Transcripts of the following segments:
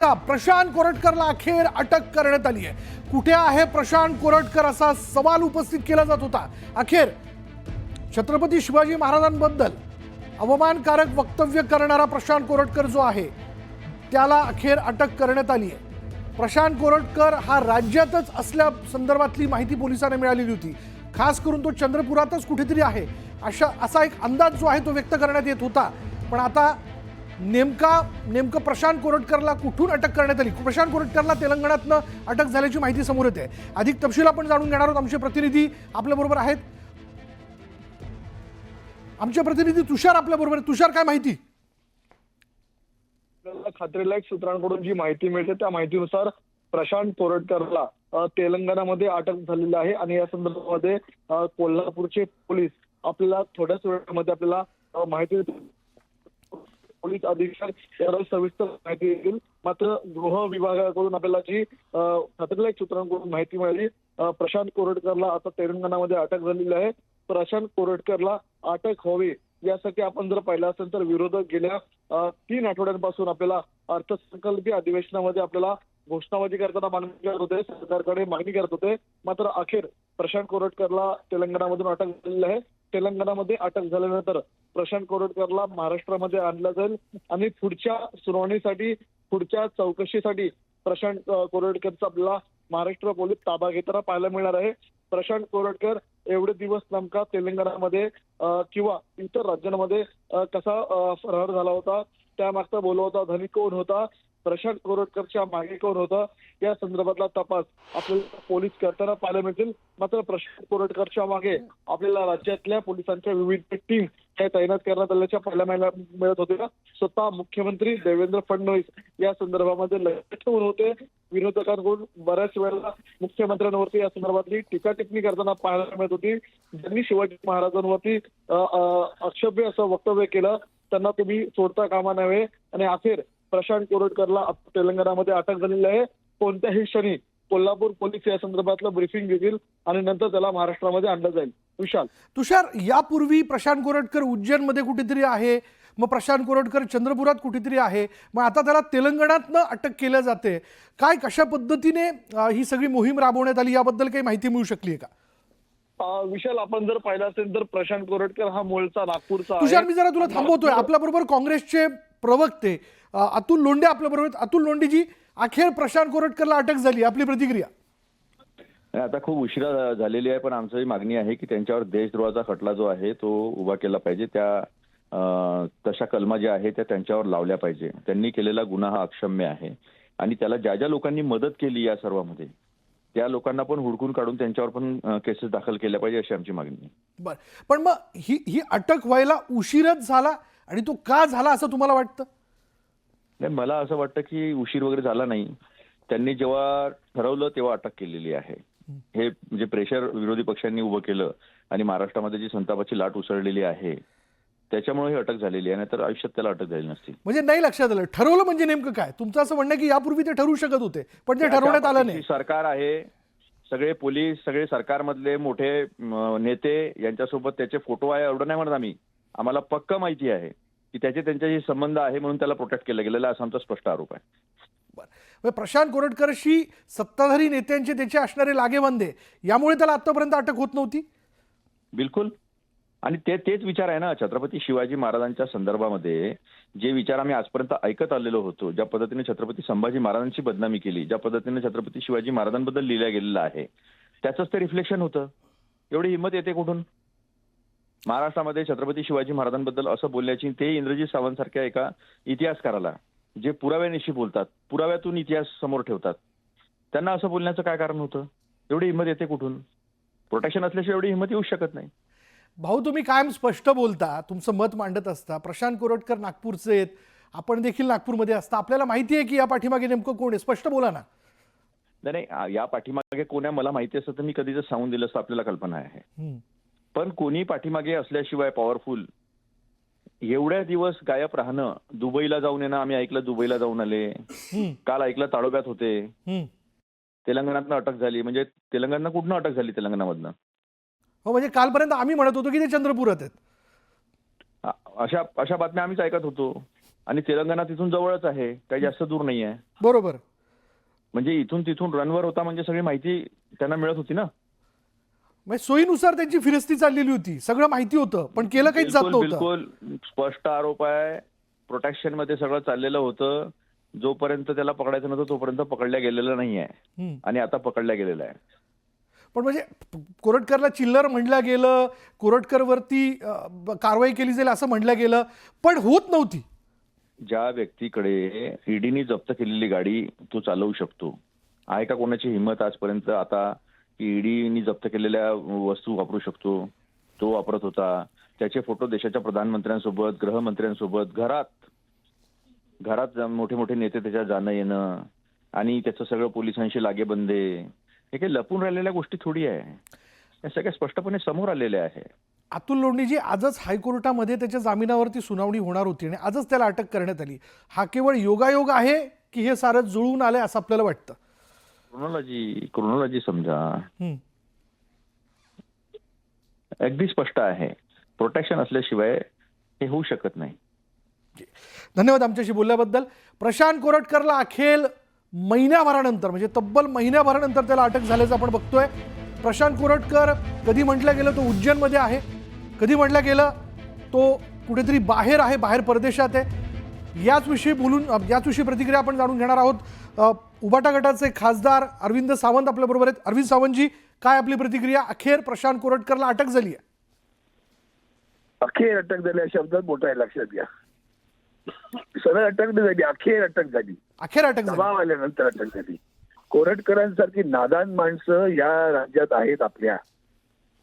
प्रशांत कोरटकरला अखेर अटक करण्यात आली आहे। कुठे आहे प्रशांत कोरटकर असा सवाल उपस्थित केला जात होता। अखेर छत्रपती शिवाजी महाराजांबद्दल अवमानकारक वक्तव्य करणारा प्रशांत कोरटकर जो आहे त्याला अखेर अटक करण्यात आली आहे। प्रशांत कोरटकर हा राज्यातच असल्या संदर्भातली माहिती पोलिसांना मिळालेली होती। खास करून तो चंद्रपुरातच कुठेतरी आहे असा एक अंदाज जो आहे तो व्यक्त करण्यात येत होता। पण आता नेमकं प्रशांत कोरटकरला कुठून अटक करण्यात आली? प्रशांत कोरटकरला तेलंगणातनं अटक झाल्याची माहिती समोर येते। अधिक तपशील आपण जाणून घेणार आहोत। आमचे प्रतिनिधी आपल्या बरोबर आहेत। आमचे प्रतिनिधी तुषार आपल्या बरोबर। तुषार, काय माहिती? खात्रीलायक सूत्रांकडून जी माहिती मिळते त्या माहितीनुसार प्रशांत कोरटकरला तेलंगणामध्ये अटक झालेली आहे आणि या संदर्भामध्ये कोल्हापूरचे पोलीस आपल्याला थोड्याच वेळामध्ये आपल्याला माहिती पोलीस अधीक्षक यावर सविस्तर माहिती देतील। मात्र गृह विभागाकडून आपल्याला जी खात्रीलायक सूत्रांकडून माहिती मिळाली, प्रशांत कोरटकरला आता तेलंगणामध्ये अटक झालेली आहे। प्रशांत कोरटकरला अटक व्हावी यासाठी आपण जर पाहिलं असेल तर विरोधक गेल्या 3 आठवड्यांपासून आपल्याला अर्थसंकल्पीय अधिवेशनामध्ये आपल्याला घोषणाबाजी करताना मागणी करत होते, सरकारकडे मागणी करत होते। मात्र अखेर प्रशांत कोरटकरला तेलंगणामधून अटक झालेली आहे। तेलंगणामध्ये अटक झाल्यानंतर प्रशांत कोरटकरला महाराष्ट्रामध्ये आणलं जाईल आणि पुढच्या सुनावणीसाठी, पुढच्या चौकशीसाठी प्रशांत कोरटकरचा आपल्याला महाराष्ट्र पोलीस ताबा घेताना पाहायला मिळणार आहे। प्रशांत कोरटकर एवढे दिवस नेमका तेलंगणामध्ये किंवा इतर राज्यांमध्ये कसा फरार झाला होता, त्यामागचा बोलवता धनी कोण होता, प्रशांत कोरटकरच्या मागे कोण होतं, या संदर्भातला तपास आपल्याला पोलीस करताना पाहायला मिळतील। मात्र प्रशांत कोरटकरच्या मागे आपल्याला राज्यातल्या पोलिसांच्या विविध टीम तैनात करण्यात आल्याच्या पाहायला मिळत होते। स्वतः मुख्यमंत्री देवेंद्र फडणवीस या संदर्भामध्ये लक्ष ठेवून होते। विरोधकांकडून बऱ्याच वेळेला मुख्यमंत्र्यांवरती या संदर्भातली टीका टिप्पणी करताना पाहायला मिळत होती। ज्यांनी शिवाजी महाराजांवरती आक्षेप्य असं वक्तव्य केलं त्यांना तुम्ही सोडता कामा नये आणि अखेर प्रशांत कोरटकरला तेलंगणामध्ये अटक झालेली आहे। कोणत्याही क्षणी कोल्हापूर पोलीस या संदर्भातलं ब्रीफिंग घेतील आणि नंतर त्याला महाराष्ट्रामध्ये आणलं जाईल। तुषार, यापूर्वी प्रशांत कोरटकर उज्जैनमध्ये कुठेतरी आहे, मग प्रशांत कोरटकर चंद्रपुरात कुठेतरी आहे, मग आता त्याला तेलंगणातनं अटक केल्या जाते। काय कशा पद्धतीने ही सगळी मोहीम राबवण्यात आली याबद्दल काही माहिती मिळू शकली का? विशाल, आपण जर पाहिलं असेल तर प्रशांत कोरटकर हा मूळचा नागपूरचा आहे। तुषार, मी जरा तुला थांबवतोय। आपल्या बरोबर काँग्रेसचे प्रवक्ते अतुल लोंढे आपल्या बरोबर। अतुल लोंढेजी, अखेर प्रशांत कोरटकरला अटक झाली, आपली प्रतिक्रिया? आता खूप उशिरा झालेली आहे, पण आमची मागणी आहे की त्यांच्यावर देशद्रोहाचा खटला जो आहे तो उभा केला पाहिजे। तशा कलमा ज्या आहेत त्या त्यांच्यावर लावल्या पाहिजे। त्यांनी केलेला गुन्हा हा अक्षम्य आहे आणि त्याला ज्या ज्या लोकांनी मदत केली या सर्वांमध्ये त्या लोकांना पण हुडकून काढून त्यांच्यावर पण केसेस दाखल केल्या पाहिजे अशी आमची मागणी आहे। बरं, पण मग ही अटक व्हायला उशीरच झाला आणि तो का झाला असं तुम्हाला वाटतं? नाही, मला असं वाटतं की उशीर वगैरे झाला नाही। त्यांनी जेव्हा ठरवलं तेव्हा अटक केलेली आहे। हे म्हणजे प्रेशर विरोधी पक्षांनी उभं केलं आणि महाराष्ट्रामध्ये जी संतापाची लाट उसळलेली आहे त्याच्यामुळे ही अटक झालेली आहे, नाहीतर आयुष्यात त्याला अटक झाली नसती। म्हणजे नाही लक्षात आलं ठरवलं म्हणजे नेमकं काय? तुमचं असं म्हणणं की यापूर्वी ते ठरवू शकत होते पण ते ठरवण्यात आलं नाही? सरकार आहे, सगळे पोलीस, सगळे सरकारमधले मोठे नेते यांच्यासोबत त्याचे फोटो आहे एवढं नाही म्हणत आम्ही। आम्हाला पक्का माहिती आहे की त्यांच्याशी संबंध आहे म्हणून त्याला प्रोटेक्ट केलं गेलेलं असा आमचा स्पष्ट आरोप आहे। प्रशांत कोरटकरशी सत्ताधारी नेत्यांचे त्याचे असणारे लागेबांधे यामुळे त्याला आतापर्यंत अटक होत नव्हती? बिलकुल, आणि तेच विचार आहे ना छत्रपती शिवाजी महाराजांच्या संदर्भामध्ये जे विचार आम्ही आजपर्यंत ऐकत आलेलो होतो, ज्या पद्धतीने छत्रपती संभाजी महाराजांची बदनामी केली, ज्या पद्धतीने छत्रपती शिवाजी महाराजांबद्दल लिहिलं गेलेलं आहे त्याचंच ते रिफ्लेक्शन होतं। एवढी हिंमत येते कुठून महाराष्ट्रामध्ये छत्रपती शिवाजी महाराजांबद्दल असं बोलण्याची? ते इंद्रजीत सावंत सारख्या एका इतिहासकाराला जे पुराव्यानिशी बोलतात, पुराव्यातून इतिहास समोर ठेवतात, त्यांना असं बोलण्याचं काय कारण होतं? एवढी हिंमत येते कुठून? प्रोटेक्शन असल्याशिवाय एवढी हिंमत येऊ शकत नाही। भाऊ, तुम्ही कायम स्पष्ट बोलता, तुमचं मत मांडत असता। प्रशांत कोरटकर नागपूरचे आहेत, आपण देखील नागपूरमध्ये असता, आपल्याला माहिती आहे की या पाठीमागे नेमकं कोण आहे? स्पष्ट बोला ना। नाही, या पाठीमागे कोण आहे मला माहिती असतं तर मी कधीच सांगून दिलं असतं, आपल्याला कल्पना आहे। पण कोणी पाठीमागे असल्याशिवाय पॉवरफुल एवढ्या दिवस गायब राहणं, दुबईला जाऊन येणं, आम्ही ऐकलं दुबईला जाऊन आले, काल ऐकलं ताडोब्यात होते, तेलंगणातनं अटक झाली। म्हणजे तेलंगणात कुठनं अटक झाली? तेलंगणामधनं? हो, म्हणजे कालपर्यंत आम्ही म्हणत होतो की ते चंद्रपुरात आहेत। अशा बातम्या आम्हीच ऐकत होतो आणि तेलंगणा तिथून जवळच आहे, काही जास्त दूर नाही आहे. बरोबर. म्हणजे इथून तिथून रनवर होता म्हणजे सगळी माहिती त्यांना मिळत होती ना. म्हणजे सोयीनुसार त्यांची फिरस्ती चाललेली होती, सगळं माहिती होतं, पण केलं काहीच जात बिलकुल नव्हतं. बिलकुल स्पष्ट आरोप आहे. प्रोटेक्शन मध्ये सगळं चाललेलं होतं. जोपर्यंत त्याला पकडायचं नव्हतं तोपर्यंत पकडल्या गेलेलं नाही आहे हम्म. आणि आता पकडल्या गेलेलं आहे. पण म्हणजे कोरटकरला चिल्लर म्हणलं गेलं, कोरटकरवरती कारवाई केली जाईल असं म्हणलं गेलं, पण होत नव्हती. ज्या व्यक्तीकडे ईडीनी जप्त केलेली गाडी तो चालवू शकतो, आहे का कोणाची हिंमत आजपर्यंत आता की ईडीनी जप्त केलेल्या वस्तू वापरू शकतो? तो वापरत होता. त्याचे फोटो देशाच्या प्रधानमंत्र्यांसोबत, गृहमंत्र्यांसोबत घरात मोठे मोठे नेते त्याच्या जाणं येणं आणि त्याचं सगळं पोलिसांशी लागेबंदे, हे काही लपून राहिलेल्या गोष्टी थोडी आहे. या सगळ्या स्पष्टपणे समोर आलेल्या आहे. अतुल लोंढेजी, आजच हायकोर्टामध्ये त्याच्या जामिनावरती सुनावणी होणार होती आणि आजच त्याला अटक करण्यात आली. हा केवळ योगायोग आहे की हे सारं जुळून आलंय असं आपल्याला वाटतं? क्रोनॉलॉजी समजा. अगदी स्पष्ट आहे. प्रोटेक्शन असल्याशिवाय हे होऊ शकत नाही. धन्यवाद आमच्याशी बोलल्याबद्दल. प्रशांत कोरटकरला अखेर महिन्याभरानंतर, म्हणजे तब्बल महिन्याभरानंतर त्याला अटक झाल्याचं आपण बघतोय. प्रशांत कोरटकर कधी म्हटलं गेलं तो उज्जैनमध्ये आहे, कधी म्हटलं गेलं तो कुठेतरी बाहेर आहे, बाहेर परदेशात आहे. याचविषयी प्रतिक्रिया आपण जाणून घेणार आहोत. उबाटा गटाचे खासदार अरविंद सावंत आपल्याबरोबर आहेत. अरविंद सावंतजी, काय आपली प्रतिक्रिया? अखेर प्रशांत कोरटकरला अटक झाली आहे. अखेर अटक झाली या शब्दात मोठा आहे, लक्षात घ्या. सरळ अटक नाही झाली, अखेर अटक झाली. अखेर अटक झाली. दबाव आल्यानंतर अटक झाली. कोरटकरांसारखी नादान माणसं या राज्यात आहेत आपल्या.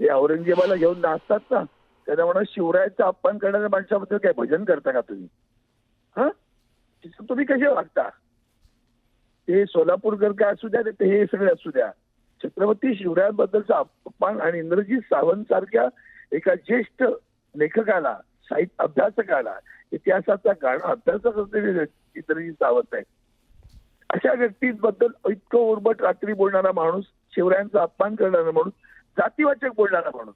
हे औरंगजेबाला घेऊन नाचतात ना, त्यांना म्हणा शिवरायाचा अपमान करणाऱ्या माणसाबद्दल काय भजन करता का तुम्ही? हा, तुम्ही कसे वागता? ते सोलापूरकर काय असू द्या, ते हे सगळे असू द्या, छत्रपती शिवरायांबद्दलचा अपमान आणि इंद्रजीत सावंत सारख्या एका ज्येष्ठ लेखकाला, साहित्य अभ्यासकाला, इतिहासाचा गाणं अभ्यासक असलेले इंद्रजीत सावंत आहे. अशा व्यक्तींबद्दल इतकं उर्बट रात्री बोलणारा माणूस, शिवरायांचा अपमान करणारा माणूस, जातीवाचक बोलणारा माणूस,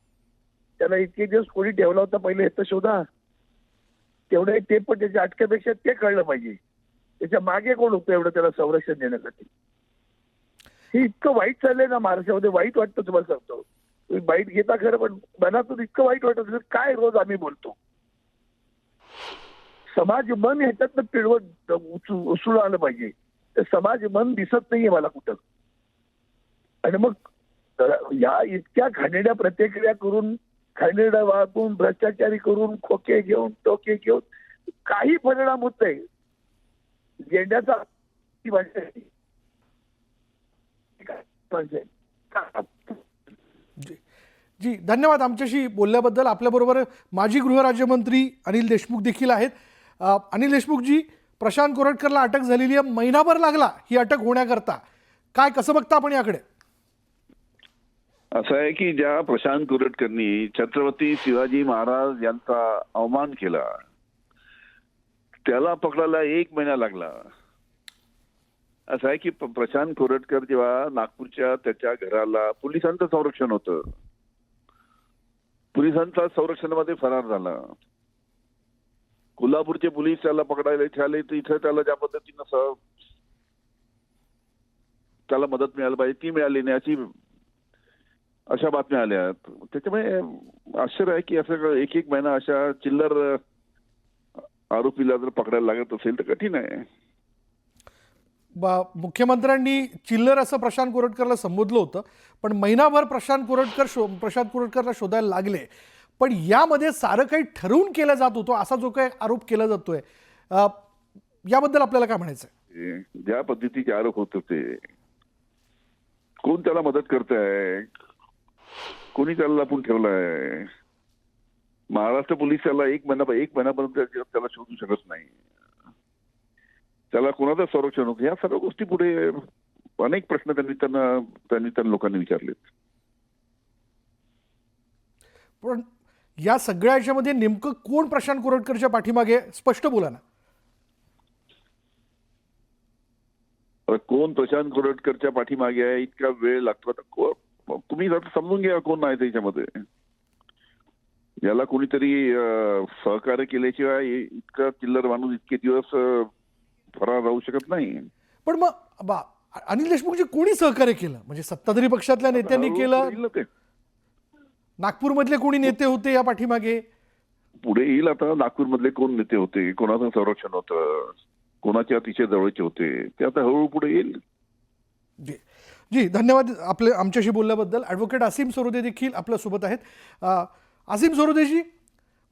त्याला इतके दिवस कोणी ठेवला होता पहिले हे तर शोधा. तेवढे ते पण त्याच्या अटकेपेक्षा ते कळलं पाहिजे. त्याच्या मागे कोण होतं एवढं त्याला संरक्षण देण्यासाठी? हे इतकं वाईट चाललंय ना महाराष्ट्रामध्ये, वाईट वाटतं. तुम्हाला सांगतो, तुम्ही वाईट घेता खरं, पण मनातून इतकं वाईट वाटत काय रोज आम्ही बोलतो. समाज मन ह्याच्यातनं पिळवत उसळून आलं पाहिजे. तर समाज मन दिसत नाहीये मला कुठं. आणि मग या इतक्या घाणेरड्या प्रतिक्रिया करून, घाणेरडा वागून, भ्रष्टाचारी करून, खोके घेऊन, टोके घेऊन काही परिणाम होत नाही. गेंड्याचा जी, धन्यवाद आमच्याशी बोलल्याबद्दल. आपल्याबरोबर माजी गृहराज्यमंत्री अनिल देशमुख देखील आहेत. अनिल देशमुखजी, प्रशांत कोरटकरला अटक झालेली आहे, महिनाभर लागला ही अटक होण्याकरता. काय, कसं बघता आपण याकडे? असं आहे की ज्या प्रशांत कोरटकरनी छत्रपती शिवाजी महाराज यांचा अवमान केला, त्याला पकडायला 1 महिना लागला. असं आहे की प्रशांत कोरटकर जेव्हा नागपूरच्या त्याच्या घराला पोलिसांचं संरक्षण होतं, पोलिसांच्या संरक्षणामध्ये फरार झाला. कोल्हापूरचे पोलीस त्याला पकडायला इथे आले, तर इथं त्याला ज्या पद्धतीनं त्याला मदत मिळायला पाहिजे ती मिळाली नाही, अशा बातम्या आल्या. त्याच्यामुळे आश्चर्य आहे की असं 1 महिना अशा चिल्लर आरोपीला जर पकडायला लागत असेल तर कठीण आहे. मुख्यमंत्र्यांनी चिल्लर असं प्रशांत कोरटकरला संबोधलं होतं, पण महिनाभर प्रशांत कोरटकरला शोधायला लागले. पण यामध्ये सारं काही ठरवून केलं जात होतं असा जो काही आरोप केला जातोय, याबद्दल आपल्याला काय म्हणायचंय? ज्या पद्धतीचे आरोप होत होते, कोण त्याला मदत करताय, कोणी त्याला लपून ठेवलाय? महाराष्ट्र पोलीस त्याला 1 महिन्यापर्यंत त्याला शोधू शकत नाही. त्याला कोणाचं संरक्षण होतं, या सर्व गोष्टी पुढे अनेक प्रश्न त्यांनी लोकांनी विचारलेत. पण या सगळ्या याच्यामध्ये नेमकं कोण प्रशांत कोरटकरच्या पाठीमागे, स्पष्ट बोला ना. कोण प्रशांत कोरटकरच्या पाठीमागे आहे, इतका वेळ लागतो. तुम्ही समजून घ्या कोण आहे त्याच्यामध्ये. याला कोणीतरी सहकार्य केल्याशिवाय इतका चिल्लर माणूस इतके दिवस फरार राहू शकत नाही. पण मग अनिल देशमुखजी कोणी सहकार्य केलं? म्हणजे सत्ताधारी पक्षातल्या नेत्यांनी केलं, येईल ते नागपूरमधले कोणी नेते होते या पाठीमागे? पुढे येईल. आता नागपूरमधले कोण नेते होते, कोणाचं संरक्षण होतं, कोणाच्या अतिशय जवळचे होते, ते आता हळूहळू पुढे येईल. जी जी, धन्यवाद आपले आमच्याशी बोलल्याबद्दल. ॲडव्होकेट असीम सरोदे देखील आपल्यासोबत आहेत. असीम सरोदेजी,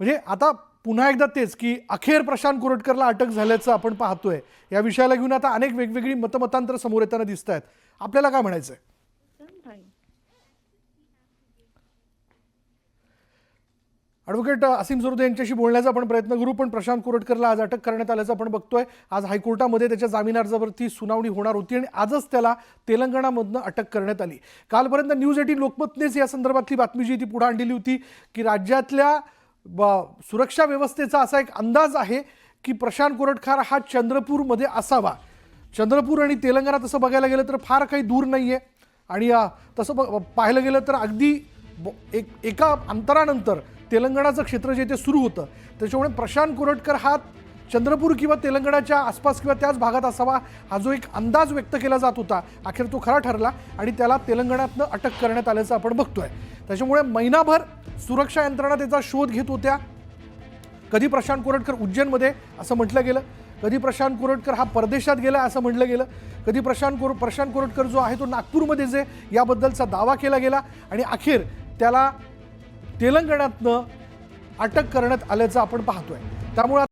म्हणजे आता पुन्हा एकदा तेच की अखेर प्रशांत कोरटकरला अटक झाल्याचं आपण पाहतोय. या विषयाला घेऊन आता अनेक वेगवेगळी मतमतांतर समोर येताना दिसत आहेत. आपल्याला काय म्हणायचं आहे? ॲडव्होकेट असीम सरोदे यांच्याशी बोलण्याचा आपण प्रयत्न करू. पण प्रशांत कोरटकरला आज अटक करण्यात आल्याचं आपण बघतोय. आज हायकोर्टामध्ये त्याच्या जामीन अर्जावरती सुनावणी होणार होती आणि आजच त्याला तेलंगणामधनं अटक करण्यात आली. कालपर्यंत न्यूज 18 लोकमतनेच या संदर्भातली बातमी जी ती पुढे आणलेली होती की राज्यातल्या सुरक्षा व्यवस्थेचा असा एक अंदाज आहे की प्रशांत कोरटकर हा चंद्रपूरमध्ये असावा. चंद्रपूर आणि तेलंगणा तसं बघायला गेलं तर फार काही दूर नाही आहे आणि तसं पाहायला गेलं तर अगदी एका अंतरानंतर तेलंगणाचं क्षेत्र जे ते सुरू होतं. त्याच्यामुळे प्रशांत कोरटकर हा चंद्रपूर किंवा तेलंगणाच्या आसपास किंवा त्याच भागात असावा हा जो एक अंदाज व्यक्त केला जात होता, अखेर तो खरा ठरला आणि त्याला तेलंगणातनं अटक करण्यात आल्याचं आपण बघतोय. त्याच्यामुळे महिनाभर सुरक्षा यंत्रणा त्याचा शोध घेत होत्या. कधी प्रशांत कोरटकर उज्जैनमध्ये असं म्हटलं गेलं, कधी प्रशांत कोरटकर हा परदेशात गेला असं म्हटलं गेलं, कधी प्रशांत कोरटकर जो आहे तो नागपूरमध्ये जे याबद्दलचा दावा केला गेला आणि अखेर त्याला तेलंगणातनं अटक करण्यात आल्याचं आपण पाहतोय. त्यामुळे